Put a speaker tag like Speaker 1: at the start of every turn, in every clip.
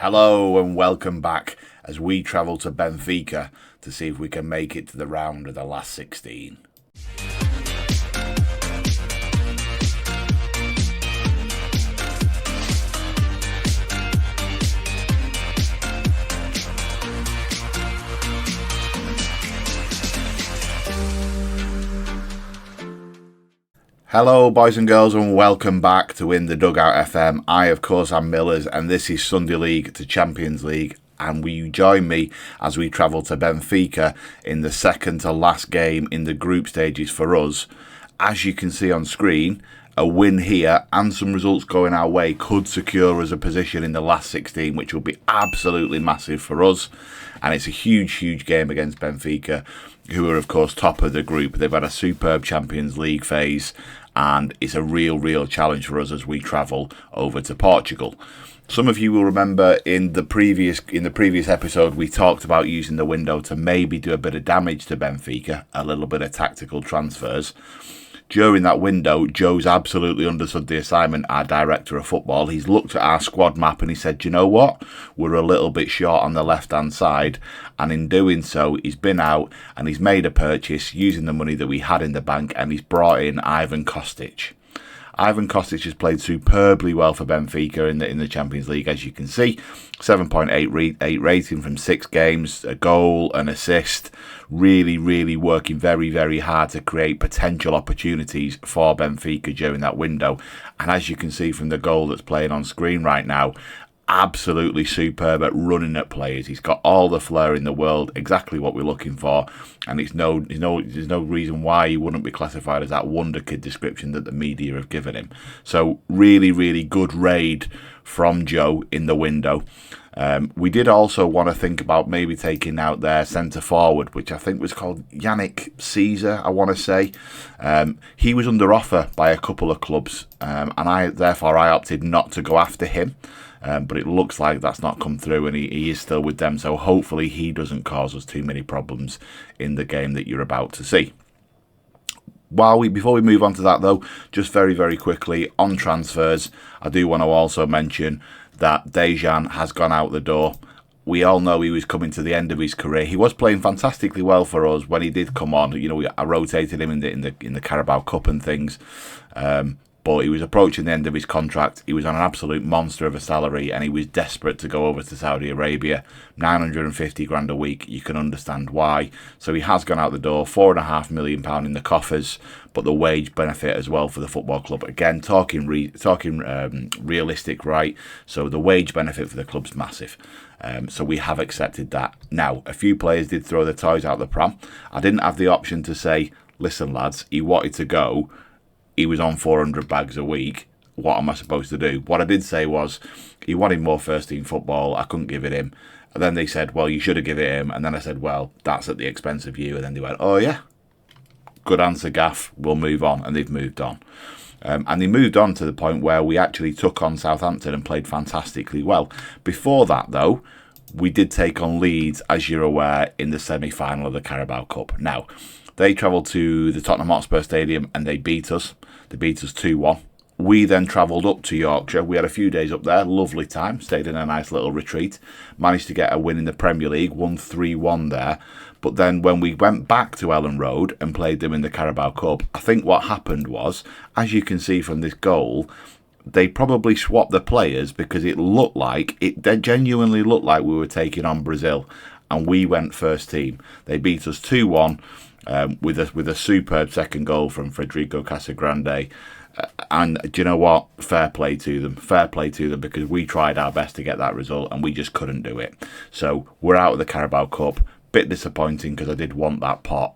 Speaker 1: Hello and welcome back as we travel to Benfica to see if we can make it to the round of the last 16. Hello boys and girls and welcome back to In the Dugout FM. I of course am Millers and this is Sunday League to Champions League, and will you join me as we travel to Benfica in the second to last game in the group stages for us. As you can see on screen, a win here and some results going our way could secure us a position in the last 16, which will be absolutely massive for us. And it's a huge game against Benfica, who are of course top of the group. They've had a superb Champions League phase, and it's a real challenge for us as we travel over to Portugal. Some of you will remember in the previous episode we talked about using the window to maybe do a bit of damage to Benfica, a little bit of tactical transfers. During that window, Joe's absolutely understood the assignment, our director of football. He's looked at our squad map and he said, "Do you know what? We're a little bit short on the left-hand side." And in doing so, he's been out and he's made a purchase using the money that we had in the bank, and he's brought in Ivan Kostic. Ivan Kostic has played superbly well for Benfica in the Champions League, as you can see. 7.8 rating from 6 games, a goal, an assist. Really working very hard to create potential opportunities for Benfica during that window. And as you can see from the goal that's playing on screen right now, absolutely superb at running at players. He's got all the flair in the world, exactly what we're looking for, and there's no reason why he wouldn't be classified as that wonder kid description that the media have given him. So really good raid from Joe in the window. We did also want to think about maybe taking out their centre forward, which I think was called Yannick Caesar, I want to say. He was under offer by a couple of clubs, and I opted not to go after him. But it looks like that's not come through, and he is still with them, so hopefully he doesn't cause us too many problems in the game that you're about to see. Before we move on to that though, just very quickly on transfers, I do want to also mention that Dejan has gone out the door. We all know he was coming to the end of his career. He was playing fantastically well for us when he did come on. You know, I rotated him in the Carabao Cup and things. But he was approaching the end of his contract. He was on an absolute monster of a salary, and he was desperate to go over to Saudi Arabia. 950 grand a week. You can understand why. So he has gone out the door. £4.5 million in the coffers, but the wage benefit as well for the football club. Again, talking realistic, right? So the wage benefit for the club's massive. So we have accepted that. Now, a few players did throw the toys out the pram. I didn't have the option to say, "Listen, lads, he wanted to go. He was on 400 bags a week. What am I supposed to do?" What I did say was, he wanted more first team football. I couldn't give it him. And then they said, "Well, you should have given it him." And then I said, "Well, that's at the expense of you." And then they went, "Oh yeah, good answer, Gaff. We'll move on." And they've moved on. And they moved on to the point where we actually took on Southampton and played fantastically well. Before that, though, we did take on Leeds, as you're aware, in the semi-final of the Carabao Cup. Now, they travelled to the Tottenham Hotspur Stadium and they beat us. They beat us 2-1. We then travelled up to Yorkshire. We had a few days up there. Lovely time. Stayed in a nice little retreat. Managed to get a win in the Premier League. Won 3-1 there. But then when we went back to Ellen Road and played them in the Carabao Cup, I think what happened was, as you can see from this goal, they probably swapped the players because it genuinely looked like we were taking on Brazil. And we went first team. They beat us 2-1. With a superb second goal from Federico Casagrande. And do you know what? Fair play to them, because we tried our best to get that result and we just couldn't do it. So we're out of the Carabao Cup. Bit disappointing because I did want that pot.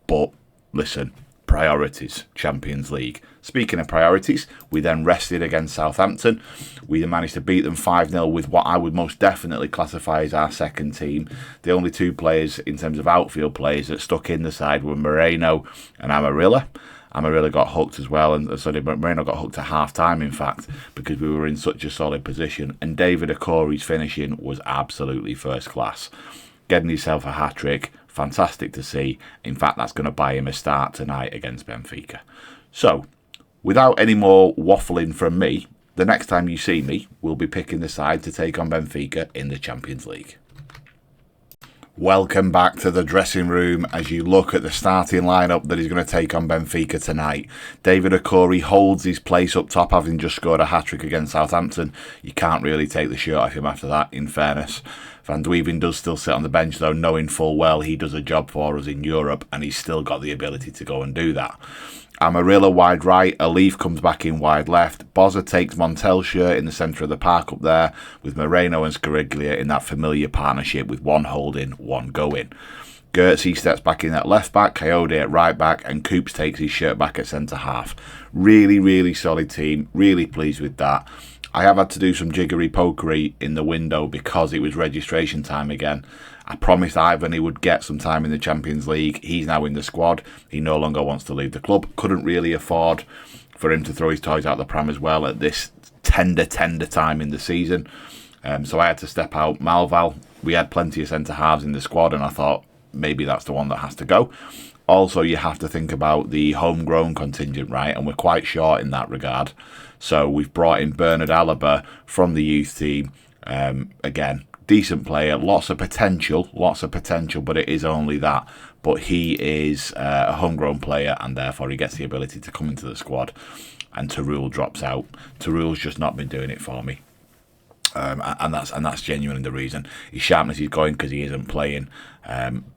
Speaker 1: But listen, priorities, Champions League. Speaking of priorities, we then rested against Southampton. We managed to beat them 5-0 with what I would most definitely classify as our second team. The only two players in terms of outfield players that stuck in the side were Moreno and Amarilla. Amarilla got hooked as well, and Moreno got hooked at half-time, in fact, because we were in such a solid position. And David Okori's finishing was absolutely first class. Getting himself a hat-trick, fantastic to see. In fact, that's going to buy him a start tonight against Benfica. So, without any more waffling from me, the next time you see me, we'll be picking the side to take on Benfica in the Champions League. Welcome back to the dressing room as you look at the starting lineup that is going to take on Benfica tonight. David Okori holds his place up top, having just scored a hat-trick against Southampton. You can't really take the shirt off him after that, in fairness. Van Duyven does still sit on the bench, though, knowing full well he does a job for us in Europe, and he's still got the ability to go and do that. Amarilla wide right, Alif comes back in wide left, Bozza takes Montel's shirt in the centre of the park up there, with Moreno and Scariglia in that familiar partnership with one holding, one going. Gertzi steps back in at left back, Coyote at right back, and Coops takes his shirt back at centre half. Really, really solid team, really pleased with that. I have had to do some jiggery pokery in the window because it was registration time again. I promised Ivan he would get some time in the Champions League. He's now in the squad. He no longer wants to leave the club. Couldn't really afford for him to throw his toys out the pram as well at this tender time in the season. So I had to step out. Malval, we had plenty of centre-halves in the squad, and I thought maybe that's the one that has to go. Also, you have to think about the homegrown contingent, right? And we're quite short in that regard. So we've brought in Bernard Alaba from the youth team. Again, decent player, lots of potential, but it is only that. But he is a homegrown player, and therefore he gets the ability to come into the squad. And Teruel drops out. Teruel's just not been doing it for me. And that's genuinely the reason. His sharpness is going because he isn't playing,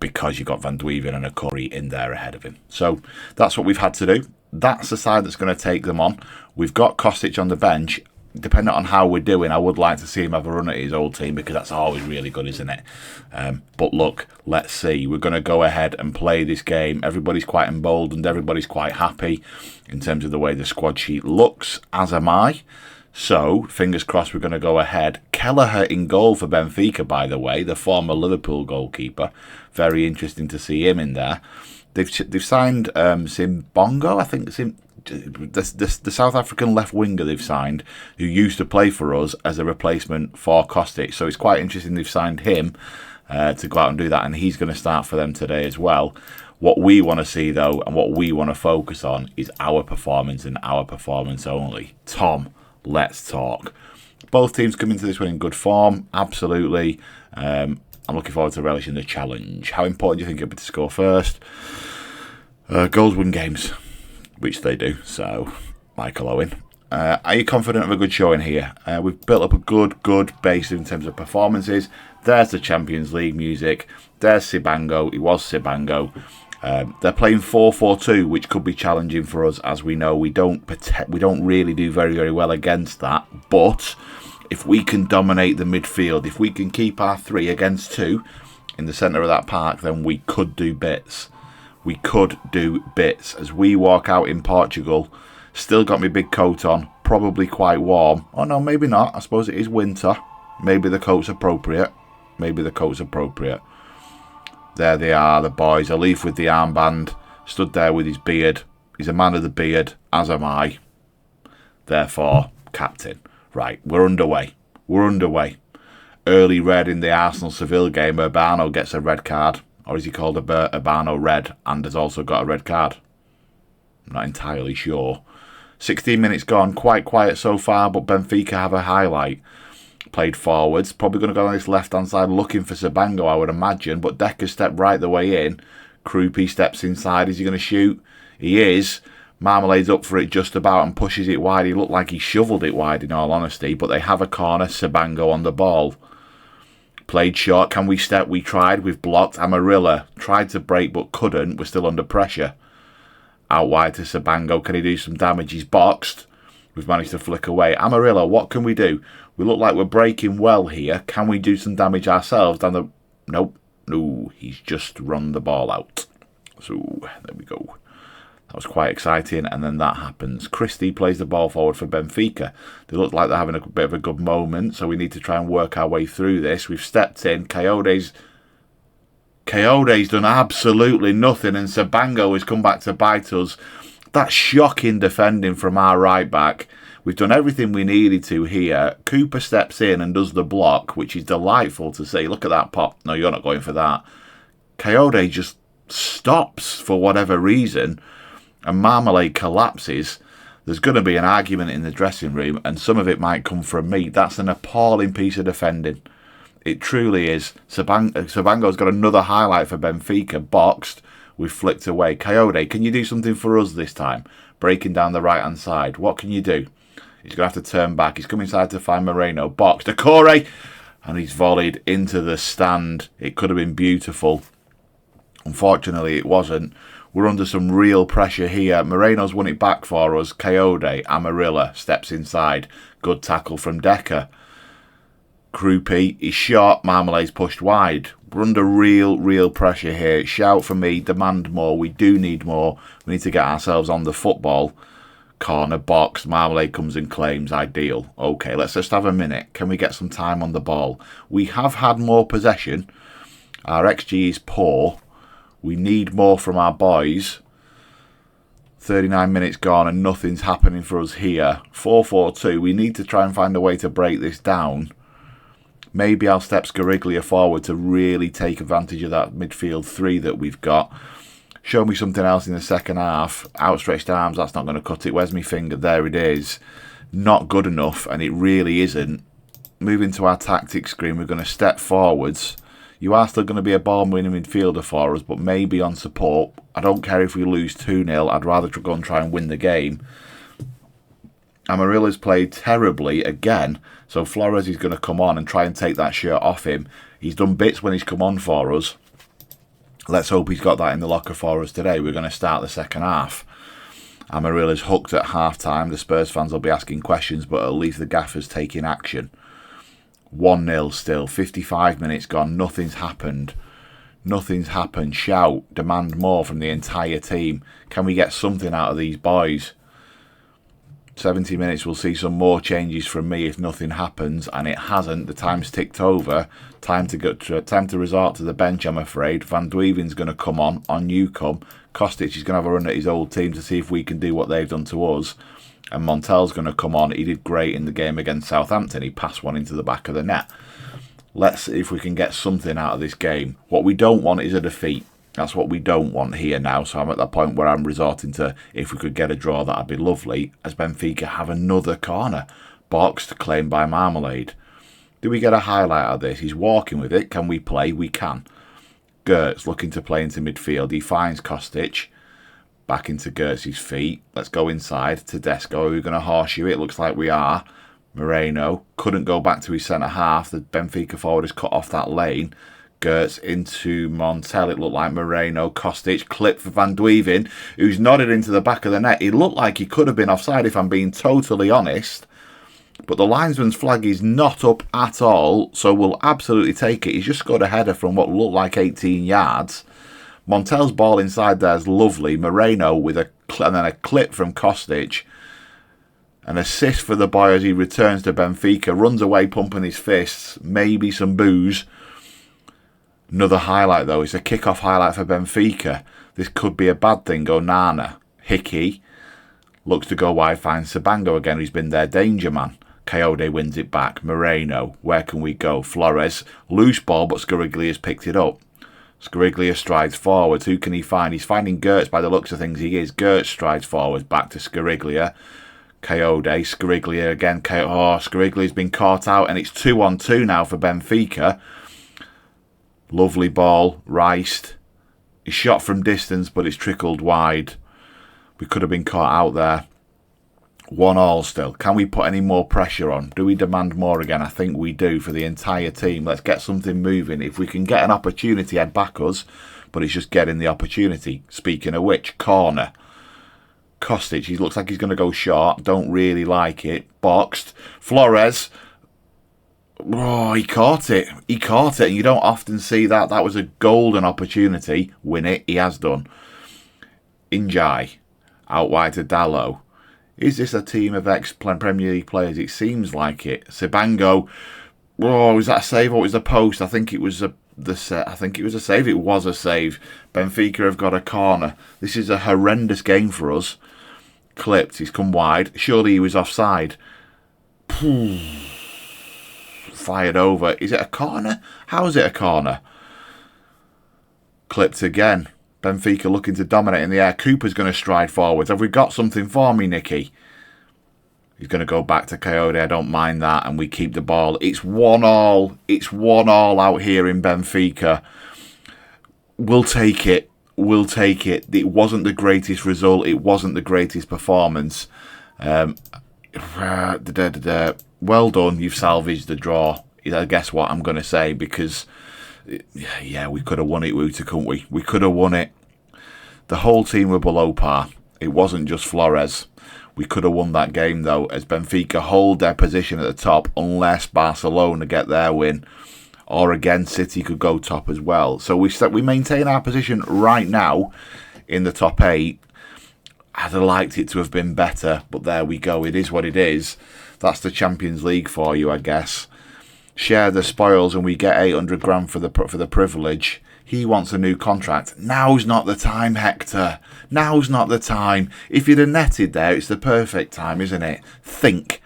Speaker 1: because you've got Van Duyven and Okori in there ahead of him. So that's what we've had to do. That's the side that's going to take them on. We've got Kostic on the bench. Depending on how we're doing, I would like to see him have a run at his old team, because that's always really good, isn't it? But look, let's see. We're going to go ahead and play this game. Everybody's quite emboldened. Everybody's quite happy in terms of the way the squad sheet looks, as am I. So, fingers crossed we're going to go ahead. Kelleher in goal for Benfica, by the way, the former Liverpool goalkeeper. Very interesting to see him in there. They've signed Simbongo, I think, the South African left winger they've signed, who used to play for us as a replacement for Kostic. So it's quite interesting they've signed him to go out and do that, and he's going to start for them today as well. What we want to see, though, and what we want to focus on is our performance and our performance only. Tom, let's talk. Both teams come into this one in good form, absolutely. I'm looking forward to relishing the challenge. How important do you think it'll be to score first? Goals win games, which they do. So, Michael Owen. Are you confident of a good showing here? We've built up a good base in terms of performances. There's the Champions League music. There's Sibango. It was Sibango. They're playing 4-4-2, which could be challenging for us, as we know. We don't really do very well against that. But if we can dominate the midfield, if we can keep our 3 against 2 in the centre of that park, then we could do bits. We could do bits. As we walk out in Portugal, still got my big coat on, probably quite warm. Oh no, maybe not. I suppose it is winter. Maybe the coat's appropriate. There they are, the boys. Alif with the armband, stood there with his beard. He's a man of the beard, as am I. Therefore, captain. Right, we're underway. Early red in the Arsenal-Seville game. Urbano gets a red card. Or is he called Urbano Red and has also got a red card? I'm not entirely sure. 16 minutes gone, quite quiet so far, but Benfica have a highlight. Played forwards, probably going to go on this left-hand side looking for Sabango, I would imagine, but Decker stepped right the way in. Krupi steps inside, is he going to shoot? He is. Marmalade's up for it just about and pushes it wide. He looked like he shoveled it wide, in all honesty, but they have a corner. Sabango on the ball. Played short. Can we step? We tried. We've blocked. Amarilla tried to break but couldn't. We're still under pressure. Out wide to Sabango. Can he do some damage? He's boxed. We've managed to flick away. Amarilla, what can we do? We look like we're breaking well here. Can we do some damage ourselves? Down the... Nope. No, he's just run the ball out. So, there we go. That was quite exciting, and then that happens. Christie plays the ball forward for Benfica. They look like they're having a bit of a good moment, so we need to try and work our way through this. We've stepped in. Coyote's done absolutely nothing, and Sabango has come back to bite us. That's shocking defending from our right back. We've done everything we needed to here. Cooper steps in and does the block, which is delightful to see. Look at that pop. No, you're not going for that. Coyote just stops for whatever reason, and Marmalade collapses. There's going to be an argument in the dressing room, and some of it might come from me. That's an appalling piece of defending. It truly is. Sabango's got another highlight for Benfica. Boxed. We've flicked away. Coyote, can you do something for us this time? Breaking down the right-hand side. What can you do? He's going to have to turn back. He's come inside to find Moreno. Boxed. Akore! And he's volleyed into the stand. It could have been beautiful. Unfortunately, it wasn't. We're under some real pressure here. Moreno's won it back for us. Coyote, Amarilla, steps inside. Good tackle from Decker. Krupi is shot. Marmalade's pushed wide. We're under real pressure here. Shout for me. Demand more. We do need more. We need to get ourselves on the football. Corner box. Marmalade comes and claims. Ideal. Okay, let's just have a minute. Can we get some time on the ball? We have had more possession. Our XG is poor. We need more from our boys. 39 minutes gone and nothing's happening for us here. 4-4-2. We need to try and find a way to break this down. Maybe I'll step Scariglia forward to really take advantage of that midfield three that we've got. Show me something else in the second half. Outstretched arms, that's not going to cut it. Where's my finger? There it is. Not good enough, and it really isn't. Moving to our tactics screen, we're going to step forwards. You are still going to be a ball-winning midfielder for us, but maybe on support. I don't care if we lose 2-0. I'd rather go and try and win the game. Amarilla's played terribly again, so Flores is going to come on and try and take that shirt off him. He's done bits when he's come on for us. Let's hope he's got that in the locker for us today. We're going to start the second half. Amarilla's hooked at half-time. The Spurs fans will be asking questions, but at least the gaffer's taking action. 1-0 still. 55 minutes gone. Nothing's happened. Nothing's happened. Shout. Demand more from the entire team. Can we get something out of these boys? 70 minutes, we'll see some more changes from me if nothing happens, and it hasn't. The time's ticked over. Time to resort to the bench, I'm afraid. Van Duyven's going to come on Newcombe. Kostic is going to have a run at his old team to see if we can do what they've done to us. And Montel's going to come on. He did great in the game against Southampton. He passed one into the back of the net. Let's see if we can get something out of this game. What we don't want is a defeat. That's what we don't want here now. So I'm at that point where I'm resorting to, if we could get a draw, that'd be lovely. As Benfica have another corner. Boxed, claimed by Marmalade. Do we get a highlight out of this? He's walking with it. Can we play? We can. Gertz looking to play into midfield. He finds Kostic. Back into Gertz's feet. Let's go inside. Tedesco, are we going to horseshoe it? Looks like we are. Moreno couldn't go back to his centre-half. The Benfica forward has cut off that lane. Gertz into Montel. It looked like Moreno. Kostic clipped for Van Duyven, who's nodded into the back of the net. It looked like he could have been offside if I'm being totally honest. But the linesman's flag is not up at all, so we'll absolutely take it. He's just scored a header from what looked like 18 yards. Montel's ball inside there is lovely. Moreno with and then a clip from Kostic. An assist for the boy as he returns to Benfica. Runs away pumping his fists. Maybe some booze. Another highlight though. It's a kick-off highlight for Benfica. This could be a bad thing. Onana. Hickey. Looks to go wide. Finds Sabango again, who's been their danger man. Coyote wins it back. Moreno. Where can we go? Flores. Loose ball, but Scariglia's picked it up. Scariglia strides forward. Who can he find? He's finding Gertz by the looks of things. He is. Gertz strides forward. Back to Scariglia. Coyote. Scariglia again. Scariglia's been caught out, and it's 2-on-2 now for Benfica. Lovely ball. Riced. He's shot from distance, but it's trickled wide. We could have been caught out there. 1-1 still. Can we put any more pressure on? Do we demand more again? I think we do for the entire team. Let's get something moving. If we can get an opportunity, I'd back us. But it's just getting the opportunity. Speaking of which, corner. Kostic, he looks like he's going to go short. Don't really like it. Boxed. Flores. Oh, he caught it. He caught it. And you don't often see that. That was a golden opportunity. Win it. He has done. Injai. Out wide to Dallo. Is this a team of ex-Premier League players? It seems like it. Sabango. Oh, was that a save or was it the post? I think it was a save. It was a save. Benfica have got a corner. This is a horrendous game for us. Clipped. He's come wide. Surely he was offside. Fired over. Is it a corner? How is it a corner? Clipped again. Benfica looking to dominate in the air. Cooper's going to stride forwards. Have we got something for me, Nicky? He's going to go back to Coyote. I don't mind that. And we keep the ball. It's 1-1. It's 1-1 out here in Benfica. We'll take it. We'll take it. It wasn't the greatest result. It wasn't the greatest performance. Well done. You've salvaged the draw. I guess what I'm going to say, because, yeah, we could have won it, Wouter, couldn't we? We could have won it. The whole team were below par. It wasn't just Flores. We could have won that game, though, as Benfica hold their position at the top unless Barcelona get their win. Or again, City could go top as well. So we maintain our position right now in the top 8. I'd have liked it to have been better, but there we go. It is what it is. That's the Champions League for you, I guess. Share the spoils and we get 800 grand for the privilege. He wants a new contract. Now's not the time, Hector. Now's not the time. If you'd have netted there, it's the perfect time, isn't it? Think.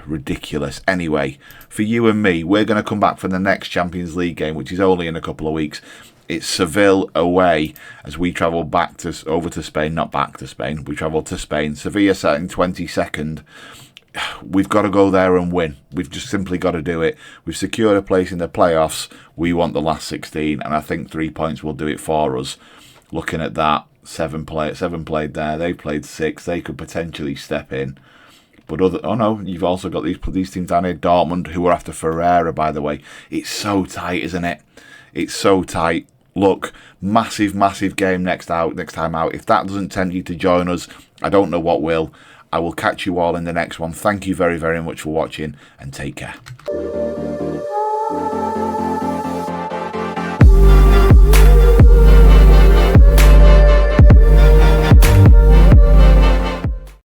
Speaker 1: Ridiculous. Anyway, for you and me, we're going to come back for the next Champions League game, which is only in a couple of weeks. It's Seville away as we travel over to Spain. Not back to Spain. We travel to Spain. Sevilla starting 22nd. We've got to go there and win. We've just simply got to do it. We've secured a place in the playoffs. We want the last 16, and I think 3 points will do it for us. Looking at that, 7 played there. They played 6. They could potentially step in. But you've also got these teams down here. Dortmund, who are after Ferreira, by the way. It's so tight, isn't it? It's so tight. Look, massive game next time out. If that doesn't tempt you to join us, I don't know what will. I will catch you all in the next one. Thank you very, very much for watching, and take care.